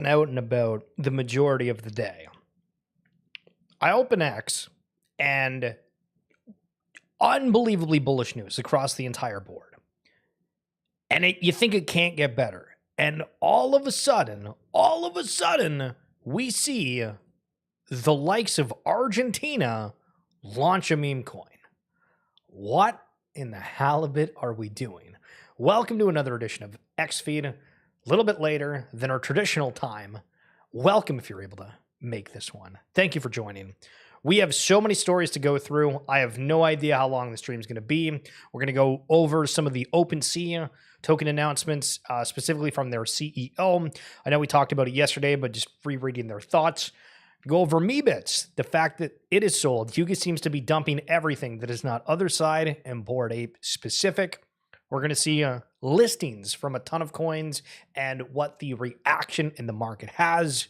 out and about the majority of the day, I open X and unbelievably bullish news across the entire board. And you think it can't get better. And all of a sudden, we see the likes of Argentina launch a meme coin. What in the halibut are we doing? Welcome to another edition of X-Feed. A little bit later than our traditional time. Welcome if you're able to make this one. Thank you for joining. We have so many stories to go through. I have no idea how long the stream is going to be. We're going to go over some of the OpenSea token announcements, specifically from their CEO. I know we talked about it yesterday, but just rereading their thoughts. Go over MeeBits, the fact that it is sold. Yuga seems to be dumping everything that is not other side and Bored Ape specific. We're going to see listings from a ton of coins and what the reaction in the market has.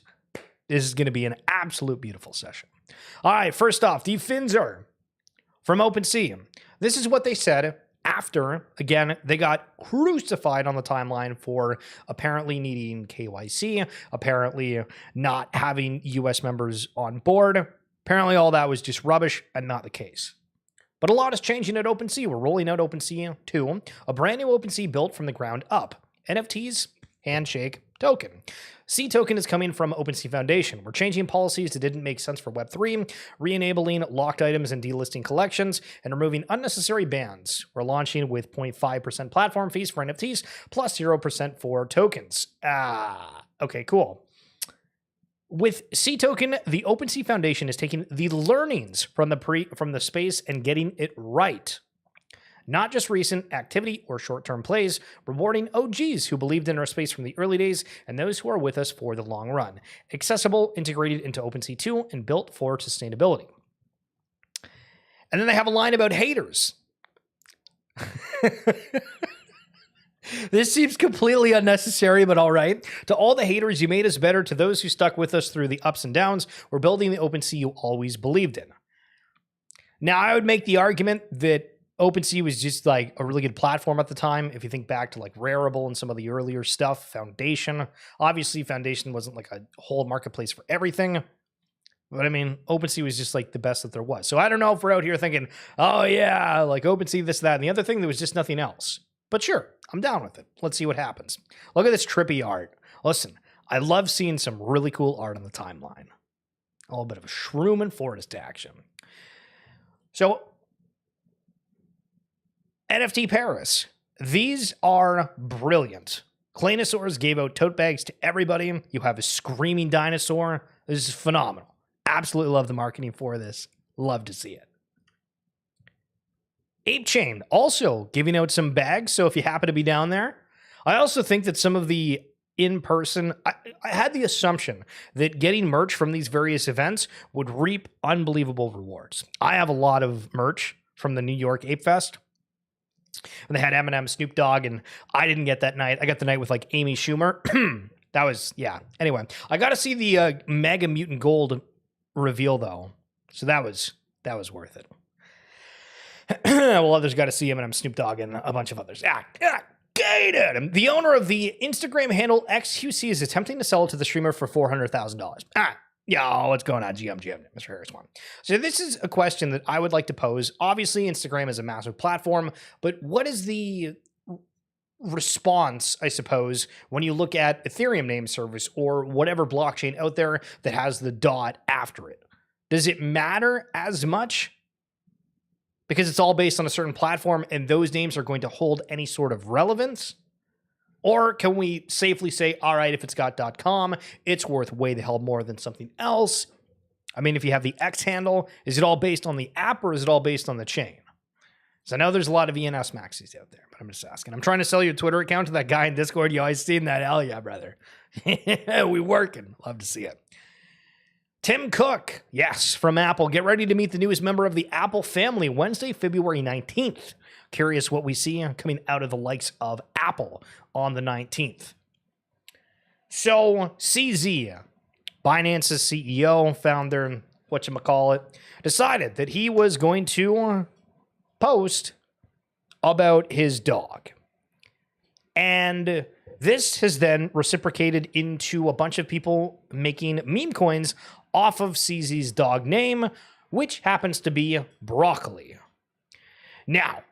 This is going to be an absolute beautiful session. All right, first off, the Finzer from OpenSea. This is what they said after, again, they got crucified on the timeline for apparently needing KYC, apparently not having US members on board. Apparently all that was just rubbish and not the case. But a lot is changing at OpenSea. We're rolling out OpenSea 2, a brand new OpenSea built from the ground up. NFTs, handshake, token. C token is coming from OpenSea Foundation. We're changing policies that didn't make sense for Web3, re-enabling locked items and delisting collections, and removing unnecessary bans. We're launching with 0.5% platform fees for NFTs, plus 0% for tokens. Okay, cool. With C token, the OpenSea Foundation is taking the learnings from the space and getting it right. Not just recent activity or short-term plays, rewarding OGs who believed in our space from the early days and those who are with us for the long run. Accessible, integrated into OpenSea 2, and built for sustainability. And then they have a line about haters. This seems completely unnecessary, but all right. To all the haters, you made us better. To those who stuck with us through the ups and downs, we're building the OpenSea you always believed in. Now, I would make the argument that OpenSea was just like a really good platform at the time. If you think back to like Rarible and some of the earlier stuff, Foundation. Obviously, Foundation wasn't like a whole marketplace for everything. But I mean, OpenSea was just like the best that there was. So I don't know if we're out here thinking, oh yeah, like OpenSea, this, that, and the other thing, there was just nothing else. But sure, I'm down with it. Let's see what happens. Look at this trippy art. Listen, I love seeing some really cool art on the timeline. A little bit of a shroom and forest action. So NFT Paris. These are brilliant. Claynosaurs gave out tote bags to everybody. You have a screaming dinosaur. This is phenomenal. Absolutely love the marketing for this. Love to see it. Ape Chain also giving out some bags. So if you happen to be down there, I also think that some of the in-person, I had the assumption that getting merch from these various events would reap unbelievable rewards. I have a lot of merch from the New York Ape Fest. And they had Eminem, Snoop Dogg, and I didn't get that night. I got the night with like Amy Schumer. That was, yeah. Anyway, I got to see the Mega Mutant Gold reveal though. So that was worth it. Well, others got to see Eminem, Snoop Dogg, and a bunch of others. Gated. The owner of the Instagram handle XQC is attempting to sell it to the streamer for $400,000. Yo, what's going on? GM, Mr. Harris one. So this is a question that I would like to pose. Obviously, Instagram is a massive platform, but what is the response, I suppose, when you look at Ethereum name service or whatever blockchain out there that has the dot after it? Does it matter as much? Because it's all based on a certain platform and those names are going to hold any sort of relevance? Or can we safely say, all right, if it's got .com, it's worth way the hell more than something else? I mean, if you have the X handle, is it all based on the app or is it all based on the chain? So I know there's a lot of ENS maxis out there, but I'm just asking. I'm trying to sell your Twitter account to that guy in Discord. You always seen that? Hell yeah, brother. We working. Love to see it. Tim Cook, yes, from Apple. Get ready to meet the newest member of the Apple family Wednesday, February 19th. Curious what we see coming out of the likes of Apple on the 19th. So CZ, Binance's CEO, founder, whatchamacallit, decided that he was going to post about his dog. And this has then reciprocated into a bunch of people making meme coins off of CZ's dog name, which happens to be Broccoli. Now,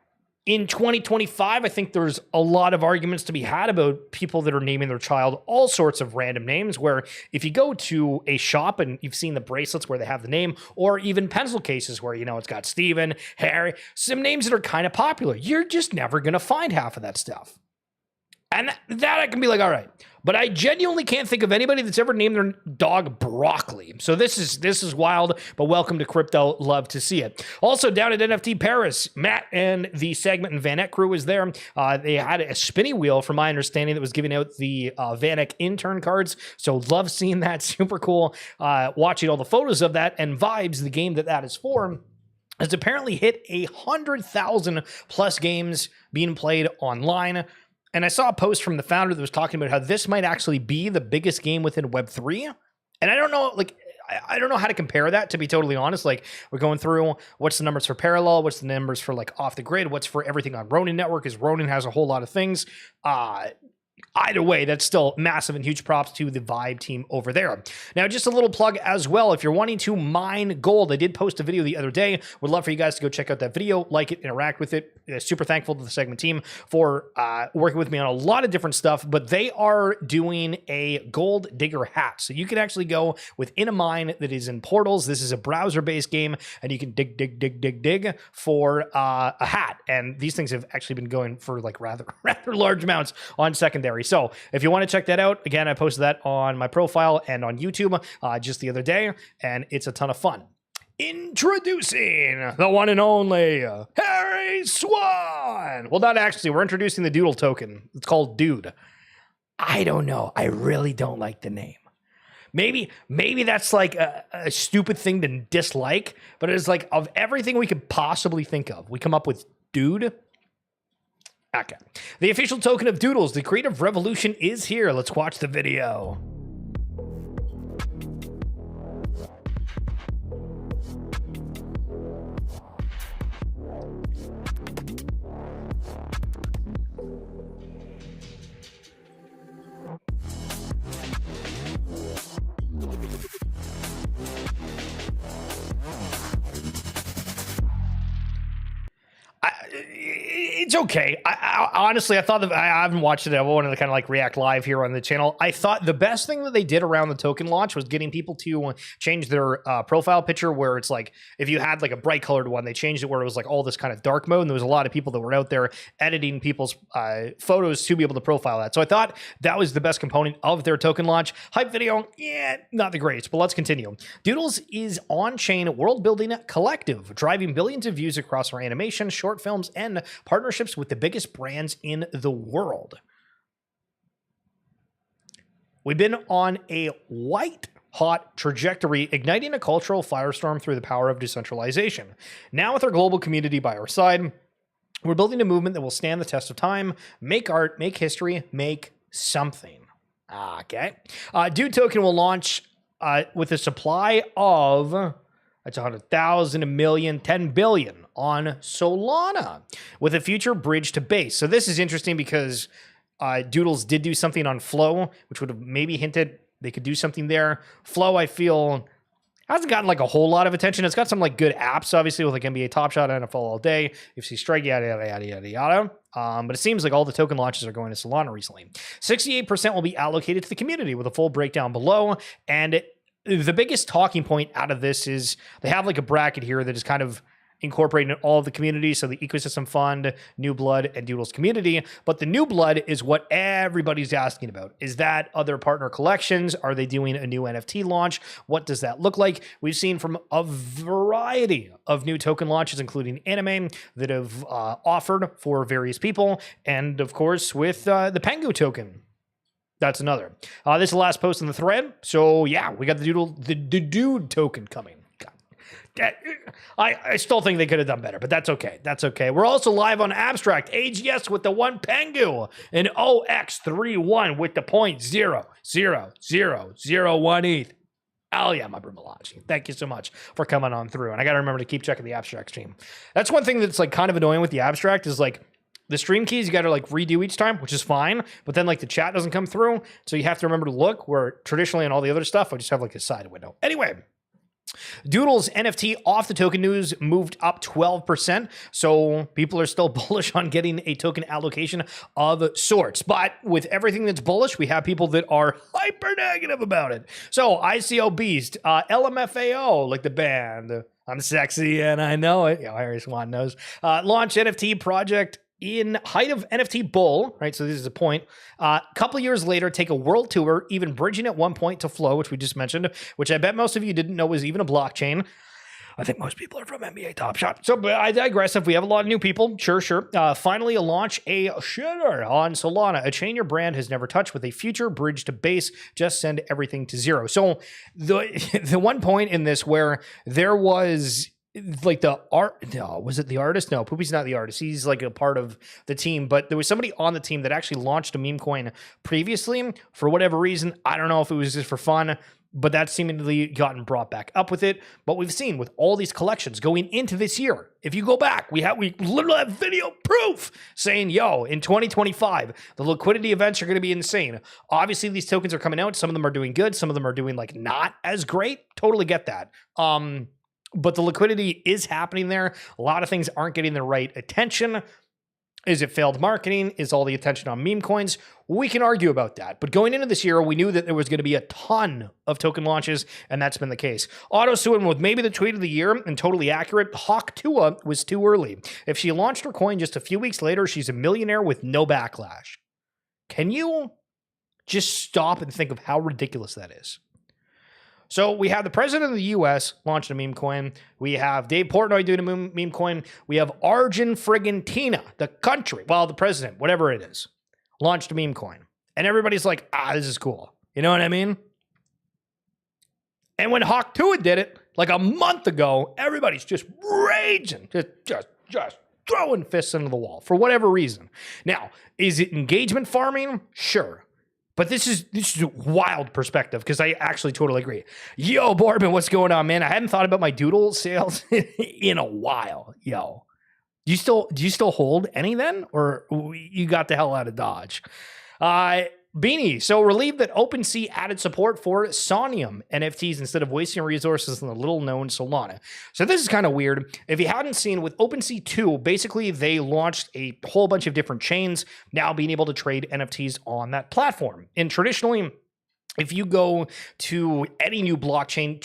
in 2025, I think there's a lot of arguments to be had about people that are naming their child all sorts of random names, where if you go to a shop and you've seen the bracelets where they have the name, or even pencil cases where, it's got Steven, Harry, some names that are kind of popular, you're just never going to find half of that stuff. And that I can be like, all right. But I genuinely can't think of anybody that's ever named their dog Broccoli. So this is wild, but welcome to crypto. Love to see it. Also, down at NFT Paris, Matt and the Segment and Vanek crew was there. They had a spinny wheel, from my understanding, that was giving out the Vanek intern cards. So love seeing that. Super cool. Watching all the photos of that and Vibes, the game that is for, has apparently hit 100,000 plus games being played online. And I saw a post from the founder that was talking about how this might actually be the biggest game within Web3. And I don't know, I don't know how to compare that, to be totally honest. Like, we're going through what's the numbers for Parallel, what's the numbers for off the grid, what's for everything on Ronin Network, because Ronin has a whole lot of things. Either way, that's still massive, and huge props to the Vibe team over there. Now, just a little plug as well. If you're wanting to mine gold, I did post a video the other day. Would love for you guys to go check out that video, like it, interact with it. Super thankful to the Segment team for working with me on a lot of different stuff, but they are doing a gold digger hat. So you can actually go within a mine that is in Portals. This is a browser-based game, and you can dig for a hat. And these things have actually been going for rather large amounts on secondary. So if you want to check that out, again, I posted that on my profile and on YouTube just the other day, and it's a ton of fun. Introducing the one and only Harry Swan. Well, not actually. We're introducing the Doodle token. It's called Dude. I don't know. I really don't like the name. Maybe that's a stupid thing to dislike, but it's of everything we could possibly think of, we come up with Dude. Okay. The official token of Doodles, the creative revolution is here. Let's watch the video. It's okay. I honestly, I thought I haven't watched it. I wanted to kind of react live here on the channel. I thought the best thing that they did around the token launch was getting people to change their profile picture, where it's if you had a bright colored one, they changed it where it was all this kind of dark mode. And there was a lot of people that were out there editing people's photos to be able to profile that. So I thought that was the best component of their token launch. Hype video, yeah, not the greatest, but let's continue. Doodles is on-chain world building collective, driving billions of views across our animation, short films, and partnerships with the biggest brands in the world. We've been on a white-hot trajectory, igniting a cultural firestorm through the power of decentralization. Now, with our global community by our side, we're building a movement that will stand the test of time, make art, make history, make something. Okay. Dude token will launch with a supply of... That's 100,000, a million, 10 billion on Solana, with a future bridge to base. So this is interesting because Doodles did do something on Flow, which would have maybe hinted they could do something there. Flow, I feel, hasn't gotten a whole lot of attention. It's got some good apps, obviously, with NBA Top Shot, NFL All Day, UFC Strike, yada, yada, yada, yada, yada. But it seems all the token launches are going to Solana recently. 68% will be allocated to the community, with a full breakdown below. And the biggest talking point out of this is they have a bracket here that is kind of incorporating all of the community. So the Ecosystem Fund, New Blood, and Doodles community. But the New Blood is what everybody's asking about. Is that other partner collections? Are they doing a new NFT launch? What does that look like? We've seen from a variety of new token launches, including anime, that have offered for various people. And of course, with the Pengu token. That's another. This is the last post in the thread. So yeah, we got the Dude token coming. God. I still think they could have done better, but that's okay. That's okay. We're also live on Abstract. AGS with the one Pengu and OX31 with the 0.00001 ETH. Oh yeah, my Brumalachi. Thank you so much for coming on through. And I got to remember to keep checking the Abstract stream. That's one thing that's kind of annoying with the Abstract is The stream keys you got to like redo each time, which is fine, but then like the chat doesn't come through, so you have to remember to look, where traditionally on all the other stuff I just have like a side window. Anyway, Doodle's NFT off the token news moved up 12%, so people are still bullish on getting a token allocation of sorts. But with everything that's bullish, we have people that are hyper negative about it. So ICO Beast, LMFAO, like the band, I'm sexy and I know it. Yeah, Harry Swan knows. Launch NFT project in height of NFT bull, right? So this is a point. A couple years later, take a world tour, even bridging at one point to Flow, which we just mentioned, which I bet most of you didn't know was even a blockchain. I think most people are from NBA Top Shot. So but I digress. If we have a lot of new people, sure. Finally, a launch a shitter on Solana, a chain your brand has never touched with a future bridge to base. Just send everything to zero. So the one point in this where there was like the art, no, was it the artist? No, Poopy's not the artist. He's like a part of the team, but there was somebody on the team that actually launched a meme coin previously for whatever reason. I don't know if it was just for fun, but that's seemingly gotten brought back up with it. But we've seen with all these collections going into this year, if you go back, we literally have video proof saying, yo, in 2025, the liquidity events are going to be insane. Obviously, these tokens are coming out. Some of them are doing good. Some of them are doing like not as great. Totally get that. But the liquidity is happening there. A lot of things aren't getting the right attention. Is it failed marketing? Is all the attention on meme coins? We can argue about that. But going into this year, we knew that there was going to be a ton of token launches, and that's been the case. Auto Suin with maybe the tweet of the year and totally accurate. Hawk Tua was too early. If she launched her coin just a few weeks later, she's a millionaire with no backlash. Can you just stop and think of how ridiculous that is? So we have the president of the U.S. launching a meme coin. We have Dave Portnoy doing a meme coin. We have Argentina, the country, well, the president, whatever it is, launched a meme coin. And everybody's like, this is cool. You know what I mean? And when Hawk Tua did it, like a month ago, everybody's just raging, just throwing fists into the wall for whatever reason. Now, is it engagement farming? Sure. But this is a wild perspective because I actually totally agree. Yo, Borbin, what's going on, man? I hadn't thought about my doodle sales in a while. Yo, do you still hold any then, or you got the hell out of Dodge? Beanie, so relieved that OpenSea added support for Sonium NFTs instead of wasting resources on the little-known Solana. So this is kind of weird. If you hadn't seen, with OpenSea 2, basically they launched a whole bunch of different chains now being able to trade NFTs on that platform. And traditionally, if you go to any new blockchain,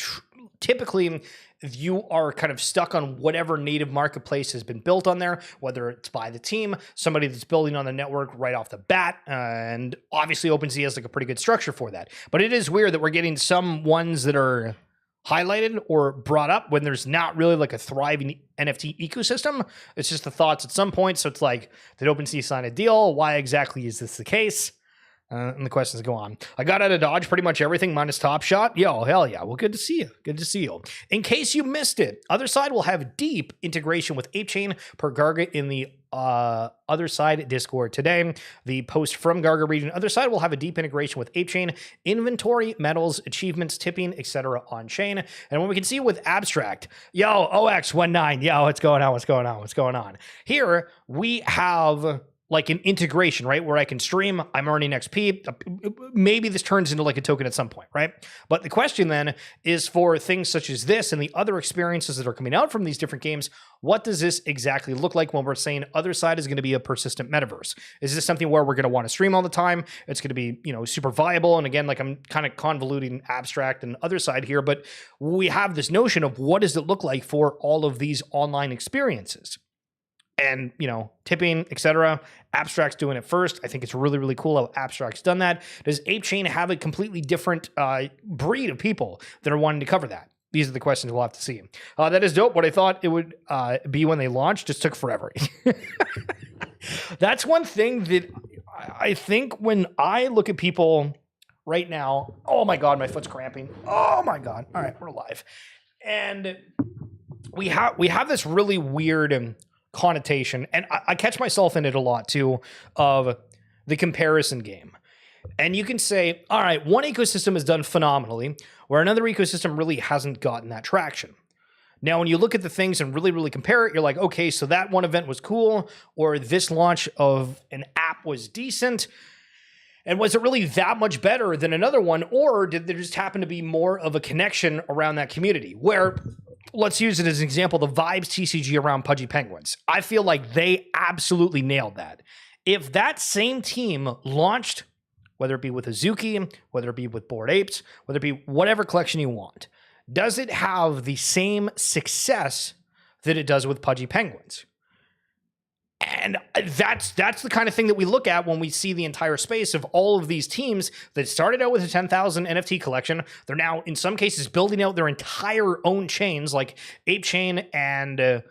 typically you are kind of stuck on whatever native marketplace has been built on there, whether it's by the team, somebody that's building on the network right off the bat, and obviously OpenSea has like a pretty good structure for that. But it is weird that we're getting some ones that are highlighted or brought up when there's not really like a thriving NFT ecosystem. It's just the thoughts at some point. So it's like, did OpenSea sign a deal? Why exactly is this the case? And the questions go on. I got out of Dodge pretty much everything minus Top Shot. Yo, hell yeah. Well, good to see you. Good to see you. In case you missed it, Other Side will have deep integration with ApeChain per Garga in the Other Side Discord today. The post from Garga region. Other Side will have a deep integration with ApeChain, inventory, metals, achievements, tipping, etc. on chain. And when we can see with Abstract, yo, OX19, yo, what's going on? What's going on? What's going on? Here we have like an integration, right? Where I can stream, I'm earning XP. Maybe this turns into like a token at some point, right? But the question then is for things such as this and the other experiences that are coming out from these different games, what does this exactly look like when we're saying Other Side is going to be a persistent metaverse? Is this something where we're going to want to stream all the time? It's going to be, super viable. And again, like I'm kind of convoluting Abstract and Other Side here, but we have this notion of what does it look like for all of these online experiences? And, tipping, etc. Abstract's doing it first. I think it's really, really cool how Abstract's done that. Does ApeChain have a completely different breed of people that are wanting to cover that? These are the questions we'll have to see. That is dope. What I thought it would be when they launched just took forever. That's one thing that I think when I look at people right now, oh my God, my foot's cramping. Oh my God. All right, we're live. And we have this really weird connotation, and I catch myself in it a lot too, of the comparison game. And you can say, all right, one ecosystem has done phenomenally, where another ecosystem really hasn't gotten that traction. Now, when you look at the things and really, really compare it, you're like, okay, so that one event was cool, or this launch of an app was decent. And was it really that much better than another one? Or did there just happen to be more of a connection around that community? Where, let's use it as an example, the vibes TCG around Pudgy Penguins. I feel like they absolutely nailed that. If that same team launched, whether it be with Azuki, whether it be with Bored Apes, whether it be whatever collection you want, does it have the same success that it does with Pudgy Penguins? And that's the kind of thing that we look at when we see the entire space of all of these teams that started out with a 10,000 NFT collection. They're now, in some cases, building out their entire own chains, like Ape Chain and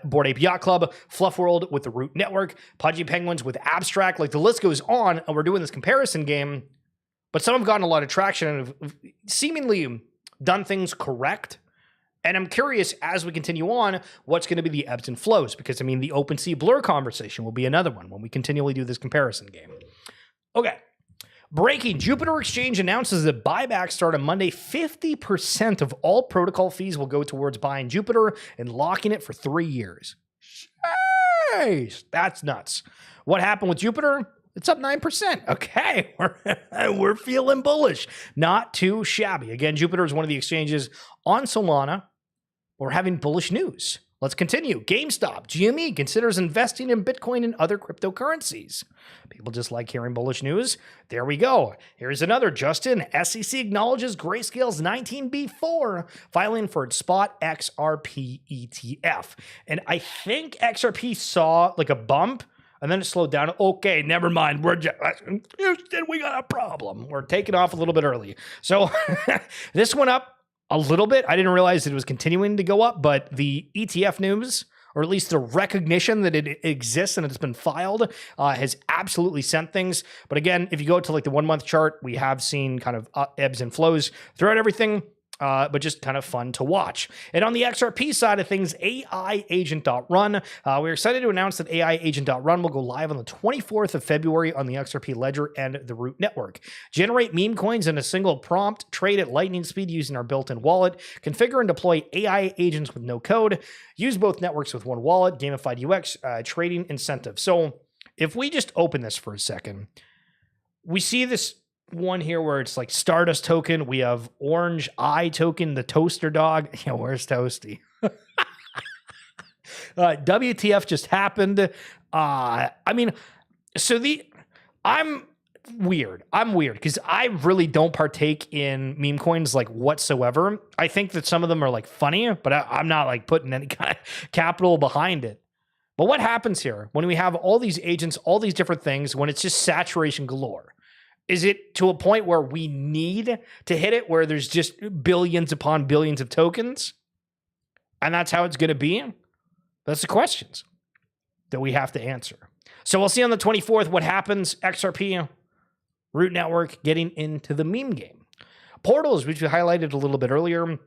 Bored Ape Yacht Club, Fluff World with the Root Network, Pudgy Penguins with Abstract. Like, the list goes on, and we're doing this comparison game. But some have gotten a lot of traction and have seemingly done things correct. And I'm curious, as we continue on, what's going to be the ebbs and flows? Because, I mean, the OpenSea Blur conversation will be another one when we continually do this comparison game. Okay. Breaking. Jupiter Exchange announces that buybacks start on Monday. 50% of all protocol fees will go towards buying Jupiter and locking it for 3 years. Jeez, that's nuts. What happened with Jupiter? It's up 9%. Okay, we're feeling bullish. Not too shabby. Again, Jupiter is one of the exchanges on Solana. We're having bullish news. Let's continue. GameStop, GME considers investing in Bitcoin and other cryptocurrencies. People just like hearing bullish news. There we go. Here's another. Justin, SEC acknowledges Grayscale's 19B4 filing for its spot XRP ETF. And I think XRP saw like a bump, and then it slowed down. Okay, never mind. Houston, we got a problem. We're taking off a little bit early. So this went up a little bit. I didn't realize that it was continuing to go up, but the ETF news, or at least the recognition that it exists and it's been filed, has absolutely sent things. But again, if you go to like the 1 month chart, we have seen kind of ebbs and flows throughout everything. But just kind of fun to watch. And on the XRP side of things, AI Agent.run. We're excited to announce that AI Agent.run will go live on the 24th of February on the XRP Ledger and the Root Network. Generate meme coins in a single prompt, trade at lightning speed using our built-in wallet, configure and deploy AI agents with no code, use both networks with one wallet, gamified UX, trading incentive. So if we just open this for a second, we see this one here where it's like Stardust token. We have Orange Eye token, the toaster dog. Yeah, where's Toasty? WTF just happened. I mean, so I'm weird because I really don't partake in meme coins like whatsoever. I think that some of them are like funny, but I'm not like putting any kind of capital behind it. But what happens here when we have all these agents, all these different things, when it's just saturation galore? Is it to a point where we need to hit it, where there's just billions upon billions of tokens? And that's how it's going to be? That's the questions that we have to answer. So we'll see on the 24th what happens. XRP, Root Network, getting into the meme game. Portals, which we highlighted a little bit earlier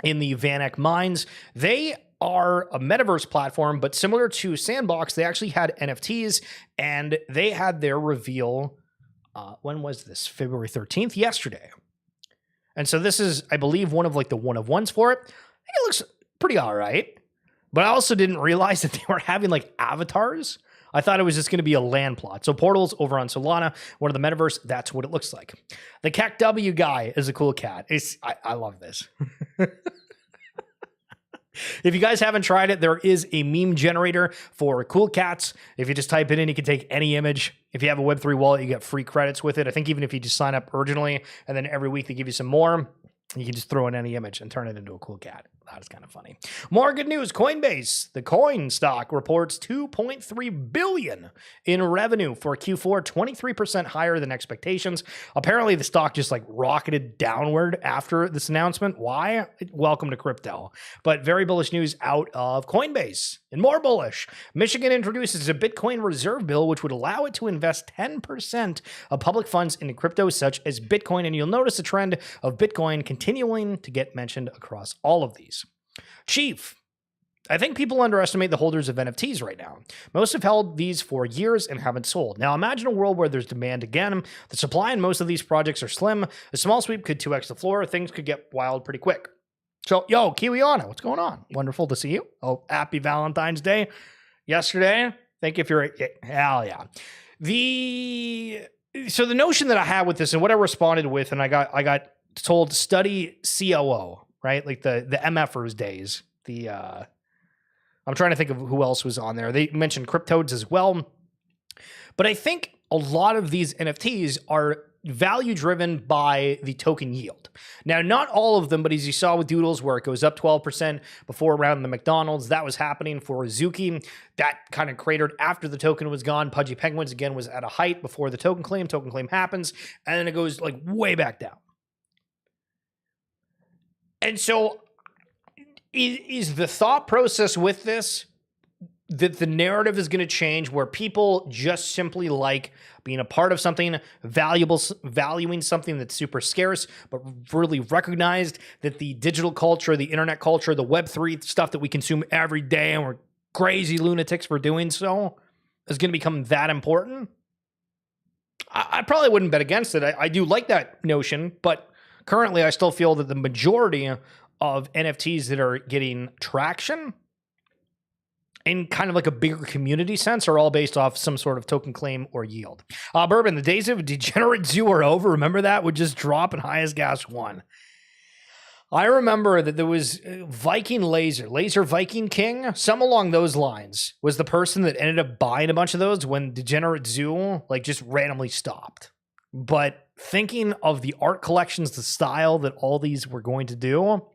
in the VanEck Mines, they are a metaverse platform, but similar to Sandbox, they actually had NFTs, and they had their reveal. When was this? February 13th, yesterday. And so this is, I believe, one of like the one-of-ones for it. I think it looks pretty all right. But I also didn't realize that they were having like avatars. I thought it was just going to be a land plot. So Portals over on Solana, one of the metaverse, that's what it looks like. The CACW guy is a cool cat. I love this. If you guys haven't tried it, there is a meme generator for cool cats. If you just type it in, you can take any image. If you have a Web3 wallet, you get free credits with it. I think even if you just sign up originally, and then every week they give you some more, you can just throw in any image and turn it into a cool cat. That is kind of funny. More good news. Coinbase, the coin stock, reports $2.3 billion in revenue for Q4, 23% higher than expectations. Apparently, the stock just like rocketed downward after this announcement. Why? Welcome to crypto. But very bullish news out of Coinbase. And more bullish, Michigan introduces a Bitcoin reserve bill, which would allow it to invest 10% of public funds into crypto, such as Bitcoin. And you'll notice a trend of Bitcoin continuing to get mentioned across all of these. Chief, I think people underestimate the holders of NFTs right now. Most have held these for years and haven't sold. Now imagine a world where there's demand again. The supply in most of these projects are slim. A small sweep could 2x the floor. Things could get wild pretty quick. So, yo, Kiwiana, what's going on? Wonderful to see you. Oh, happy Valentine's Day yesterday. Thank you if you're, hell yeah. So the notion that I had with this and what I responded with, and I got told study COO, right? Like the MFers days. I'm trying to think of who else was on there. They mentioned cryptodes as well. But I think a lot of these NFTs are value driven by the token yield. Now, not all of them, but as you saw with Doodles, where it goes up 12% before around the McDonald's, that was happening for Zuki. That kind of cratered after the token was gone. Pudgy Penguins, again, was at a height before the token claim. Token claim happens, and then it goes like way back down. And so is the thought process with this that the narrative is going to change where people just simply like being a part of something valuable, valuing something that's super scarce, but really recognized that the digital culture, the internet culture, the Web3 stuff that we consume every day, and we're crazy lunatics for doing so, is going to become that important? I probably wouldn't bet against it. I do like that notion, but currently I still feel that the majority of NFTs that are getting traction in kind of like a bigger community sense are all based off some sort of token claim or yield. Bourbon, the days of Degenerate Zoo are over. Remember that? Would just drop and high as gas won. I remember that there was Viking Laser Viking King, some along those lines, was the person that ended up buying a bunch of those when Degenerate Zoo like just randomly stopped. But thinking of the art collections, the style that all these were going to do,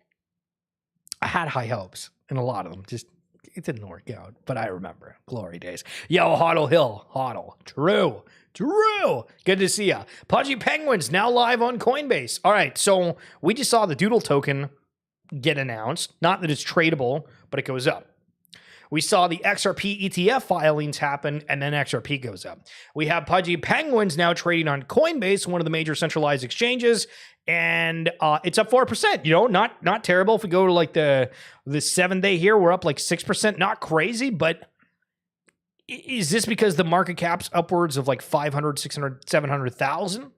I had high hopes in a lot of them. Just it didn't work out, but I remember glory days. Yo, Hoddle Hill, Hoddle, Drew. Good to see ya. Pudgy Penguins now live on Coinbase. All right, so we just saw the Doodle token get announced. Not that it's tradable, but it goes up. We saw the XRP ETF filings happen, and then XRP goes up. We have Pudgy Penguins now trading on Coinbase, one of the major centralized exchanges, and it's up 4%. You know, not terrible. If we go to like the 7-day here, we're up like 6%. Not crazy, but is this because the market cap's upwards of like 500, 600, 700,000?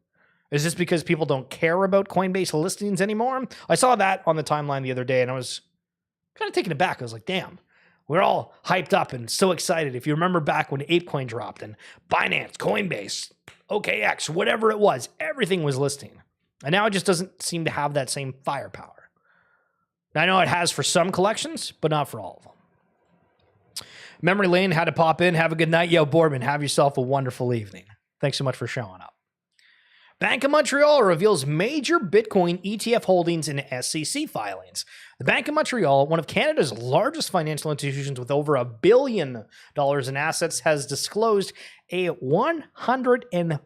Is this because people don't care about Coinbase listings anymore? I saw that on the timeline the other day, and I was kind of taken aback. I was like, damn. We're all hyped up and so excited. If you remember back when ApeCoin dropped and Binance, Coinbase, OKX, whatever it was, everything was listing. And now it just doesn't seem to have that same firepower. Now, I know it has for some collections, but not for all of them. Memory Lane had to pop in. Have a good night. Yo, Boardman, have yourself a wonderful evening. Thanks so much for showing up. Bank of Montreal reveals major Bitcoin ETF holdings in SEC filings. The Bank of Montreal, one of Canada's largest financial institutions with over $1 billion in assets, has disclosed a $150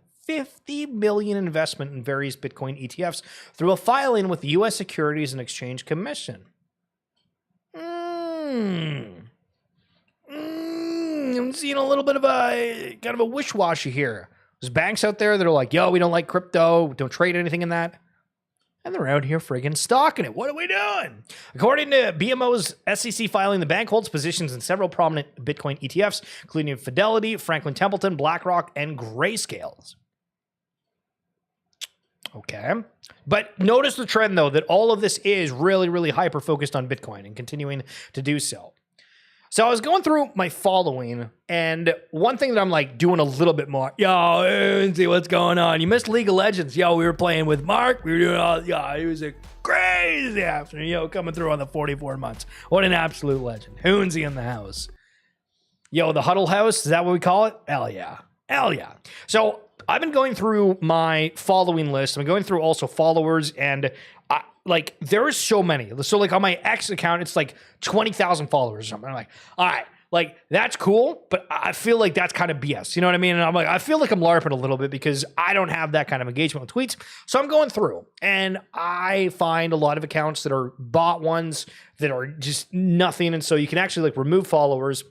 million investment in various Bitcoin ETFs through a filing with the U.S. Securities and Exchange Commission. I'm seeing a little bit of a kind of a wish-washy here. There's banks out there that are like, yo, we don't like crypto, don't trade anything in that. And they're out here friggin' stalking it. What are we doing? According to BMO's SEC filing, the bank holds positions in several prominent Bitcoin ETFs, including Fidelity, Franklin Templeton, BlackRock, and Grayscales. Okay. But notice the trend, though, that all of this is really, really hyper-focused on Bitcoin and continuing to do so. So I was going through my following, and one thing that I'm like doing a little bit more, yo, see what's going on. You missed League of Legends. Yo, we were playing with Mark. We were doing all, it was a crazy afternoon. Yo, coming through on the 44 months. What an absolute legend. Hoonsy in the house. Yo, the Huddle House, is that what we call it? Hell yeah. Hell yeah. So I've been going through my following list. I'm going through also followers, and like there are so many. So like on my X account, it's like 20,000 followers or something. I'm like, all right, like that's cool, but I feel like that's kind of BS. You know what I mean? And I'm like, I feel like I'm LARPing a little bit because I don't have that kind of engagement with tweets. So I'm going through and I find a lot of accounts that are bot ones that are just nothing. And so you can actually like remove followers.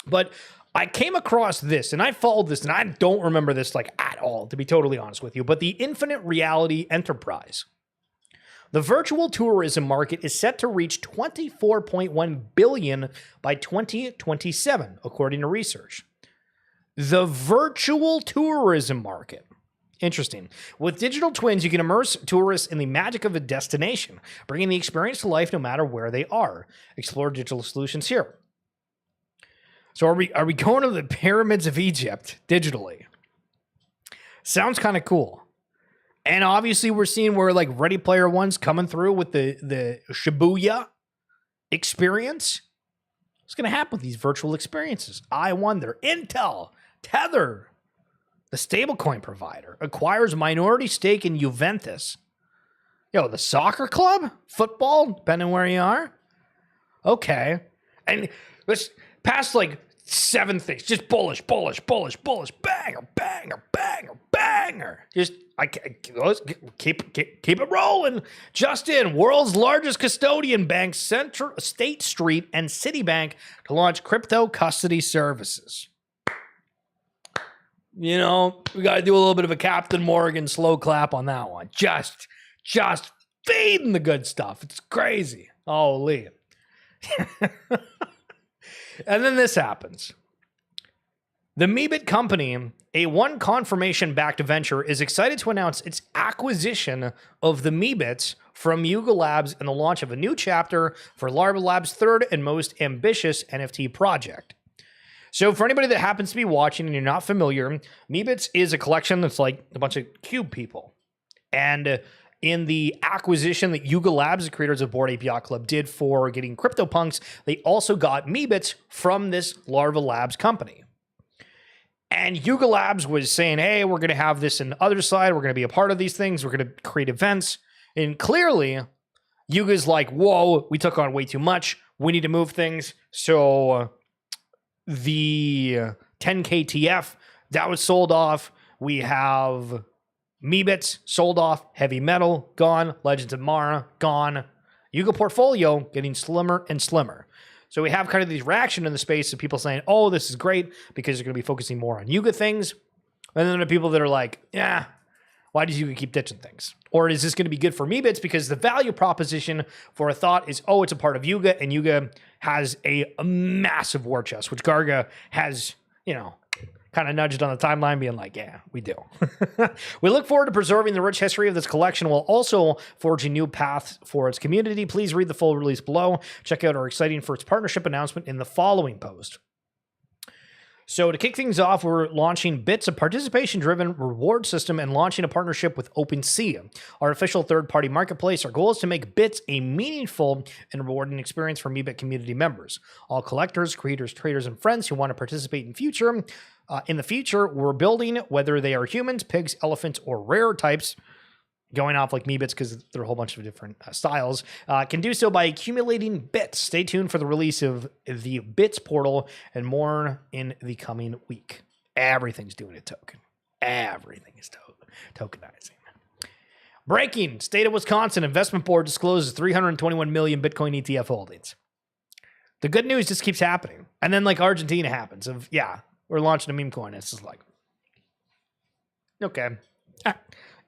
But I came across this and I followed this and I don't remember this like at all, to be totally honest with you, but the Infinite Reality Enterprise. The virtual tourism market is set to reach $24.1 billion by 2027, according to research. The virtual tourism market. Interesting. With digital twins, you can immerse tourists in the magic of a destination, bringing the experience to life no matter where they are. Explore digital solutions here. So are we going to the pyramids of Egypt digitally? Sounds kind of cool. And obviously we're seeing where like Ready Player One's coming through with the Shibuya experience. What's going to happen with these virtual experiences? I wonder. Intel, Tether, the stablecoin provider, acquires minority stake in Juventus. Yo, the soccer club? Football, depending where you are. Okay. And let's pass like 7 things. Just bullish, banger, banger. Just keep it rolling. Just in, world's largest custodian bank, State Street and Citibank, to launch crypto custody services. You know, we got to do a little bit of a Captain Morgan slow clap on that one. Just feeding the good stuff. It's crazy. Holy. And then this happens. The MeeBits company, a one confirmation-backed venture, is excited to announce its acquisition of the MeeBits from Yuga Labs and the launch of a new chapter for Larva Labs' third and most ambitious NFT project. So for anybody that happens to be watching and you're not familiar, MeeBits is a collection that's like a bunch of cube people. And in the acquisition that Yuga Labs, the creators of Bored Ape Yacht Club, did for getting CryptoPunks, they also got MeeBits from this Larva Labs company. And Yuga Labs was saying, hey, we're going to have this in the other side. We're going to be a part of these things. We're going to create events. And clearly, Yuga's like, whoa, we took on way too much. We need to move things. So the 10K TF, that was sold off. We have MeeBits sold off. Heavy Metal, gone. Legends of Mara, gone. Yuga portfolio getting slimmer and slimmer. So we have kind of these reaction in the space of people saying, oh, this is great because they're going to be focusing more on Yuga things. And then there are people that are like, yeah, why does Yuga keep ditching things? Or is this going to be good for MeeBits? Because the value proposition for a thought is, oh, it's a part of Yuga, and Yuga has a massive war chest, which Garga has, you know, kind of nudged on the timeline being like, yeah, we do. We look forward to preserving the rich history of this collection while also forging new paths for its community. Please read the full release below. Check out our exciting first partnership announcement in the following post. So to kick things off, we're launching Bits, a participation-driven reward system, and launching a partnership with OpenSea, our official third-party marketplace. Our goal is to make Bits a meaningful and rewarding experience for MeeBits community members. All collectors, creators, traders, and friends who want to participate in the future, we're building, whether they are humans, pigs, elephants, or rare types, going off like MeeBits because there are a whole bunch of different styles, can do so by accumulating bits. Stay tuned for the release of the Bits portal and more in the coming week. Everything's doing a token. Everything is tokenizing. Breaking. State of Wisconsin Investment Board discloses 321 million Bitcoin ETF holdings. The good news just keeps happening. And then like Argentina happens of, yeah, we're launching a meme coin. It's just like, okay.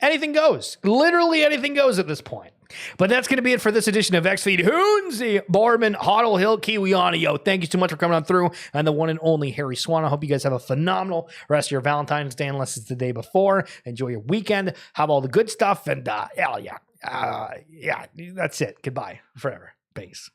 Anything goes. Literally anything goes at this point. But that's going to be it for this edition of X-Feed. Hoonsy, Barman, Hoddle Hill, Kiwiana. Yo, thank you so much for coming on through. And the one and only Harry Swan. I hope you guys have a phenomenal rest of your Valentine's Day, unless it's the day before. Enjoy your weekend. Have all the good stuff. And, hell yeah. Yeah, that's it. Goodbye forever. Peace.